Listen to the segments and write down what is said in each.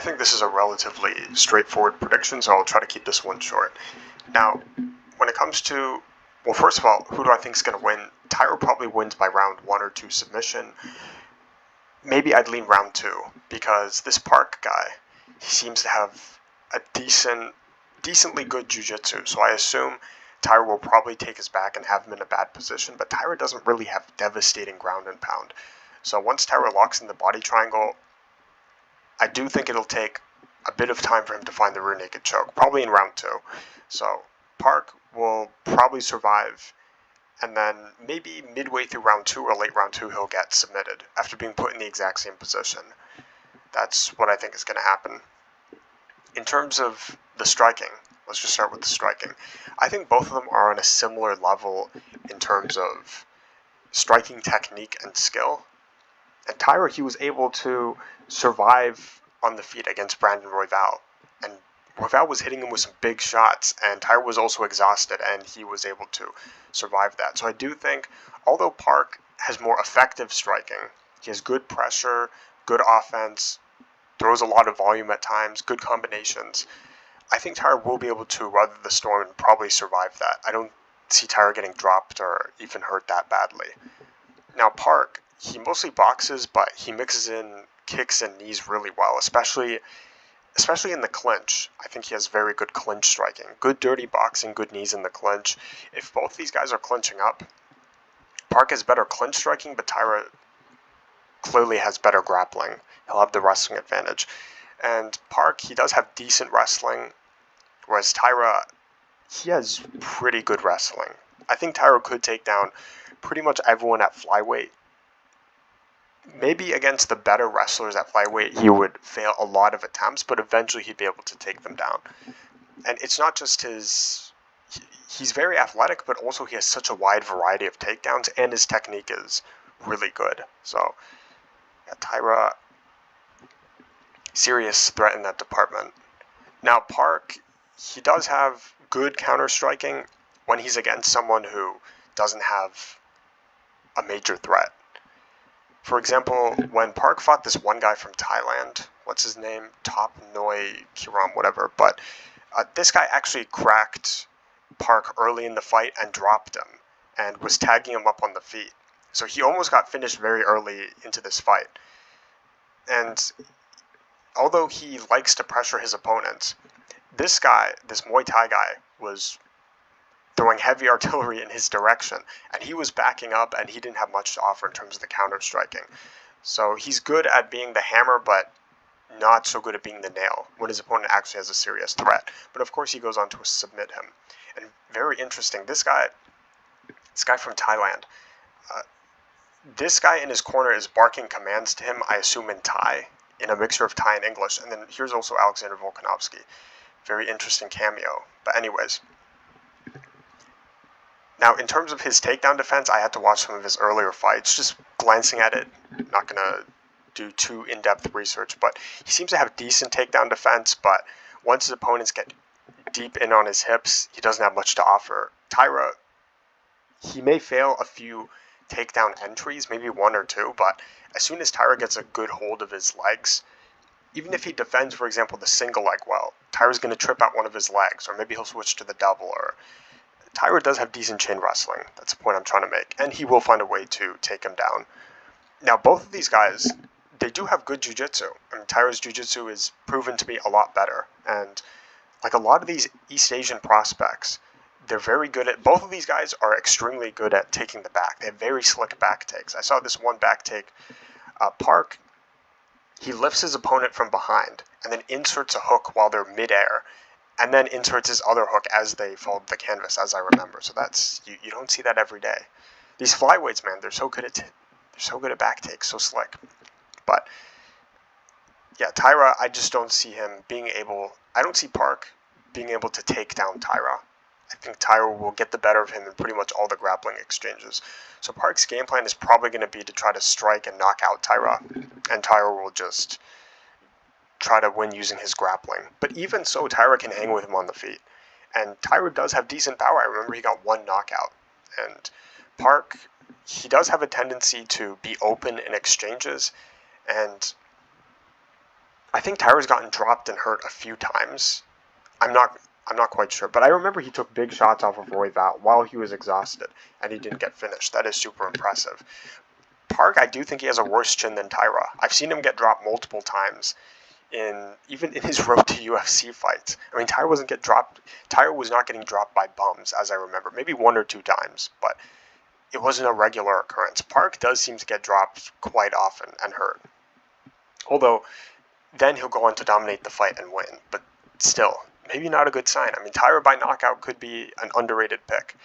I think this is a relatively straightforward prediction, so I'll try to keep this one short. Now, when it comes to, well, first of all, who do I think is going to win? Taira probably wins by round 1 or 2 submission. Maybe I'd lean round 2, because this Park guy, he seems to have a decently good jiu-jitsu, so I assume Taira will probably take his back and have him in a bad position, but Taira doesn't really have devastating ground and pound. So once Taira locks in the body triangle, I do think it'll take a bit of time for him to find the rear naked choke, probably in round 2. So Park will probably survive, and then maybe midway through round 2 or late round 2 he'll get submitted after being put in the exact same position. That's what I think is going to happen. In terms of the striking, let's just start with the striking. I think both of them are on a similar level in terms of striking technique and skill. And Taira, he was able to survive on the feet against Brandon Royval. And Royval was hitting him with some big shots, and Taira was also exhausted, and he was able to survive that. So I do think, although Park has more effective striking, he has good pressure, good offense, throws a lot of volume at times, good combinations, I think Taira will be able to weather the storm and probably survive that. I don't see Taira getting dropped or even hurt that badly. Now Park, he mostly boxes, but he mixes in kicks and knees really well, especially in the clinch. I think he has very good clinch striking. Good dirty boxing, good knees in the clinch. If both these guys are clinching up, Park has better clinch striking, but Taira clearly has better grappling. He'll have the wrestling advantage. And Park, he does have decent wrestling, whereas Taira, he has pretty good wrestling. I think Taira could take down pretty much everyone at flyweight. Maybe against the better wrestlers at flyweight, he would fail a lot of attempts, but eventually he'd be able to take them down. And it's not just he's very athletic, but also he has such a wide variety of takedowns, and his technique is really good. So, yeah, Taira, serious threat in that department. Now, Park, he does have good counter striking when he's against someone who doesn't have a major threat. For example, when Park fought this one guy from Thailand, what's his name? Top Noi Kiram, whatever. But this guy actually cracked Park early in the fight and dropped him and was tagging him up on the feet. So he almost got finished very early into this fight. And although he likes to pressure his opponents, this guy, this Muay Thai guy, was throwing heavy artillery in his direction, and he was backing up, and he didn't have much to offer in terms of the counter striking. So he's good at being the hammer, but not so good at being the nail when his opponent actually has a serious threat. But of course he goes on to submit him. And very interesting, this guy from Thailand, this guy in his corner is barking commands to him, I assume in Thai, in a mixture of Thai and English. And then here's also Alexander Volkanovski. Very interesting cameo. But anyways, now, in terms of his takedown defense, I had to watch some of his earlier fights, just glancing at it. Not going to do too in-depth research, but he seems to have decent takedown defense, but once his opponents get deep in on his hips, he doesn't have much to offer. Taira, he may fail a few takedown entries, maybe 1 or 2, but as soon as Taira gets a good hold of his legs, even if he defends, for example, the single leg well, Taira's going to trip out one of his legs, or maybe he'll switch to the double, or Taira does have decent chain wrestling. That's the point I'm trying to make. And he will find a way to take him down. Now, both of these guys, they do have good jiu-jitsu. I mean, Taira's jiu-jitsu is proven to be a lot better. And like a lot of these East Asian prospects, they're very good at, both of these guys are extremely good at taking the back. They have very slick back takes. I saw this one back take. Park, he lifts his opponent from behind and then inserts a hook while they're midair, and then inserts his other hook as they fold the canvas, as I remember. So that's, you don't see that every day. These flyweights, man, they're so good at back takes, so slick. But yeah, Taira, I just don't see him being able. I don't see Park being able to take down Taira. I think Taira will get the better of him in pretty much all the grappling exchanges. So Park's game plan is probably going to be to try to strike and knock out Taira, and Taira will just try to win using his grappling. But even so, Taira can hang with him on the feet. And Taira does have decent power. I remember he got 1 knockout. And Park, he does have a tendency to be open in exchanges. And I think Taira's gotten dropped and hurt a few times. I'm not quite sure, but I remember he took big shots off of Royval while he was exhausted, and he didn't get finished. That is super impressive. Park, I do think he has a worse chin than Taira. I've seen him get dropped multiple times, even in his road to UFC fights. I mean, Taira was not getting dropped by bums, as I remember. Maybe 1 or 2 times, but it wasn't a regular occurrence. Park does seem to get dropped quite often and hurt. Although, then he'll go on to dominate the fight and win. But still, maybe not a good sign. I mean, Taira by knockout could be an underrated pick.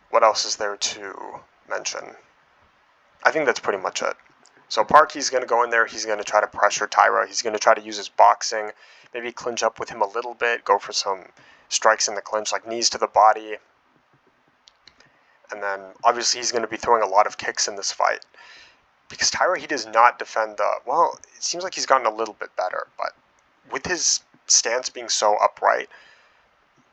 What else is there to mention? I think that's pretty much it. So Park, he's going to go in there. He's going to try to pressure Taira. He's going to try to use his boxing, maybe clinch up with him a little bit, go for some strikes in the clinch, like knees to the body. And then, obviously, he's going to be throwing a lot of kicks in this fight. Because Taira, he does not defend well, it seems like he's gotten a little bit better, but with his stance being so upright,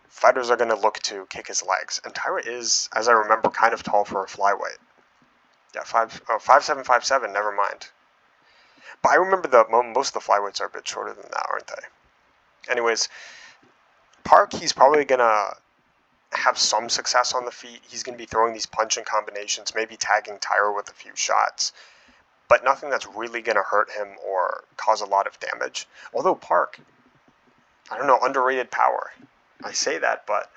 fighters are going to look to kick his legs. And Taira is, as I remember, kind of tall for a flyweight. Yeah, 5'7", 5'7", never mind. But I remember most of the flyweights are a bit shorter than that, aren't they? Anyways, Park, he's probably going to have some success on the feet. He's going to be throwing these punching combinations, maybe tagging Taira with a few shots, but nothing that's really going to hurt him or cause a lot of damage. Although Park, I don't know, underrated power. I say that, but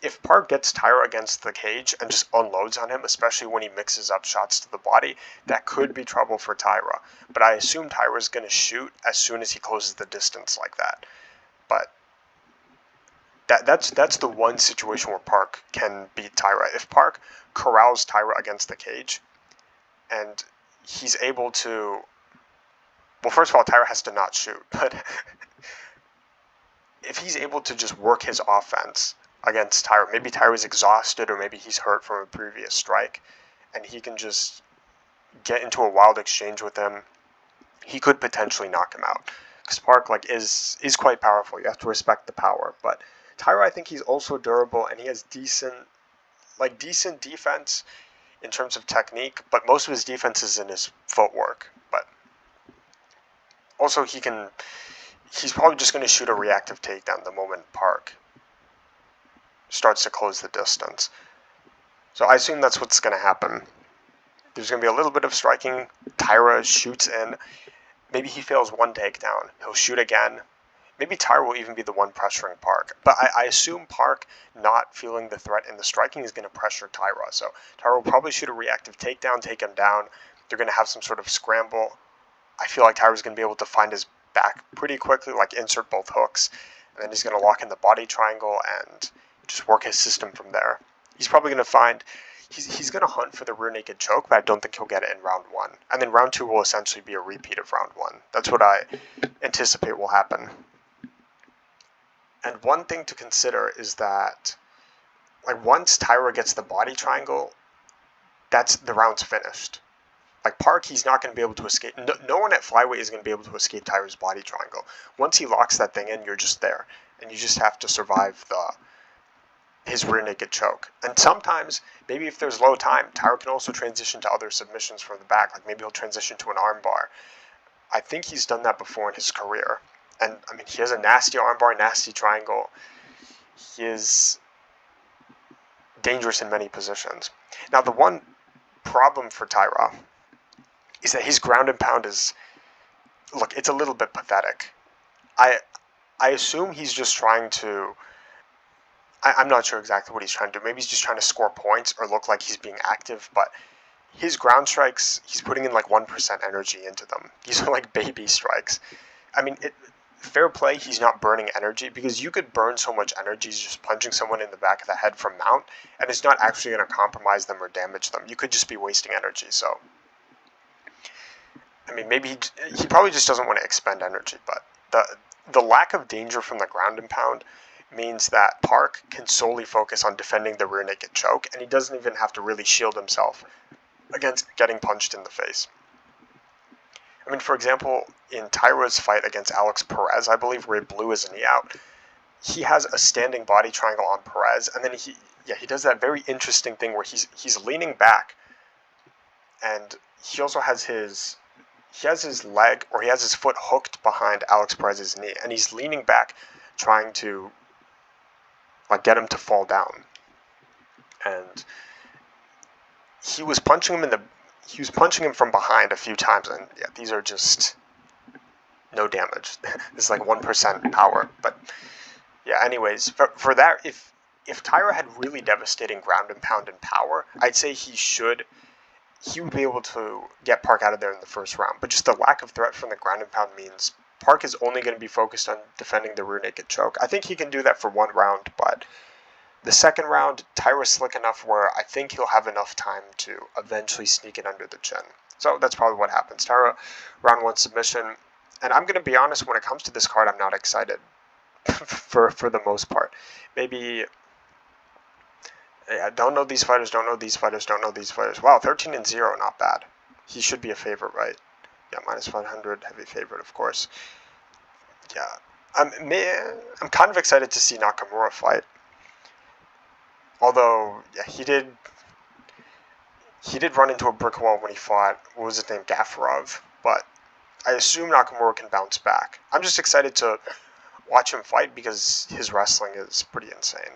if Park gets Taira against the cage and just unloads on him, especially when he mixes up shots to the body, that could be trouble for Taira. But I assume Taira's going to shoot as soon as he closes the distance like that. But that's the one situation where Park can beat Taira. If Park corrals Taira against the cage, and he's able to... Well, first of all, Taira has to not shoot, but if he's able to just work his offense against Taira, maybe Taira's exhausted or maybe he's hurt from a previous strike, and he can just get into a wild exchange with him, he could potentially knock him out. Because Park is quite powerful. You have to respect the power, but Taira, I think he's also durable, and he has decent defense in terms of technique, but most of his defense is in his footwork. But also he's probably just going to shoot a reactive takedown the moment Park starts to close the distance. So I assume that's what's going to happen. There's going to be a little bit of striking. Taira shoots in. Maybe he fails one takedown. He'll shoot again. Maybe Taira will even be the one pressuring Park. But I assume Park, not feeling the threat in the striking, is going to pressure Taira. So Taira will probably shoot a reactive takedown, take him down. They're going to have some sort of scramble. I feel like Taira's going to be able to find his back pretty quickly, like insert both hooks. And then he's going to lock in the body triangle and just work his system from there. He's probably going to find... He's going to hunt for the rear naked choke, but I don't think he'll get it in round 1. And then round 2 will essentially be a repeat of round 1. That's what I anticipate will happen. And one thing to consider is that, once Taira gets the body triangle, the round's finished. Park, he's not going to be able to escape. No one at flyweight is going to be able to escape Taira's body triangle. Once he locks that thing in, you're just there. And you just have to survive his rear naked choke. And sometimes, maybe if there's low time, Taira can also transition to other submissions from the back. Maybe he'll transition to an armbar. I think he's done that before in his career. And, I mean, he has a nasty armbar, nasty triangle. He is dangerous in many positions. Now, the one problem for Taira is that his ground and pound is... Look, it's a little bit pathetic. I assume he's just trying to... I'm not sure exactly what he's trying to do. Maybe he's just trying to score points or look like he's being active, but his ground strikes, he's putting in 1% energy into them. These are baby strikes. I mean, fair play, he's not burning energy, because you could burn so much energy just punching someone in the back of the head from mount, and it's not actually going to compromise them or damage them. You could just be wasting energy, so... I mean, maybe he probably just doesn't want to expend energy, but the lack of danger from the ground and pound means that Park can solely focus on defending the rear naked choke, and he doesn't even have to really shield himself against getting punched in the face. I mean, for example, in Taira's fight against Alex Perez, I believe, where he blew his knee out, he has a standing body triangle on Perez, and then he does that very interesting thing where he's leaning back, and he also has his he has his leg, or he has his foot hooked behind Alex Perez's knee, and he's leaning back, trying to like get him to fall down. And he was punching him from behind a few times, and yeah, these are just no damage. This is like 1% power, but yeah. Anyways, for that, if Taira had really devastating ground and pound and power, I'd say he would be able to get Park out of there in the first round. But just the lack of threat from the ground and pound means Park is only going to be focused on defending the rear naked choke. I think he can do that for one round, but the second round, Taira's slick enough where I think he'll have enough time to eventually sneak it under the chin. So that's probably what happens. Taira, round 1 submission. And I'm going to be honest, when it comes to this card, I'm not excited for the most part. Maybe, yeah, don't know these fighters, don't know these fighters, don't know these fighters. Wow, 13-0, not bad. He should be a favorite, right? Yeah, minus 500, heavy favorite, of course. Yeah, I'm kind of excited to see Nakamura fight. Although, yeah, he did run into a brick wall when he fought, what was his name, Gafarov, but I assume Nakamura can bounce back. I'm just excited to watch him fight because his wrestling is pretty insane.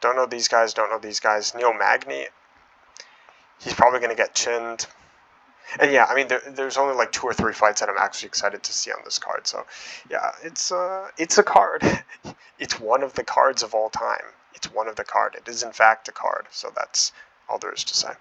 Don't know these guys, don't know these guys. Neil Magny, he's probably going to get chinned. And yeah, I mean, there's only like 2 or 3 fights that I'm actually excited to see on this card. So yeah, it's a card. It's one of the cards of all time. It's one of the card. It is in fact a card. So that's all there is to say.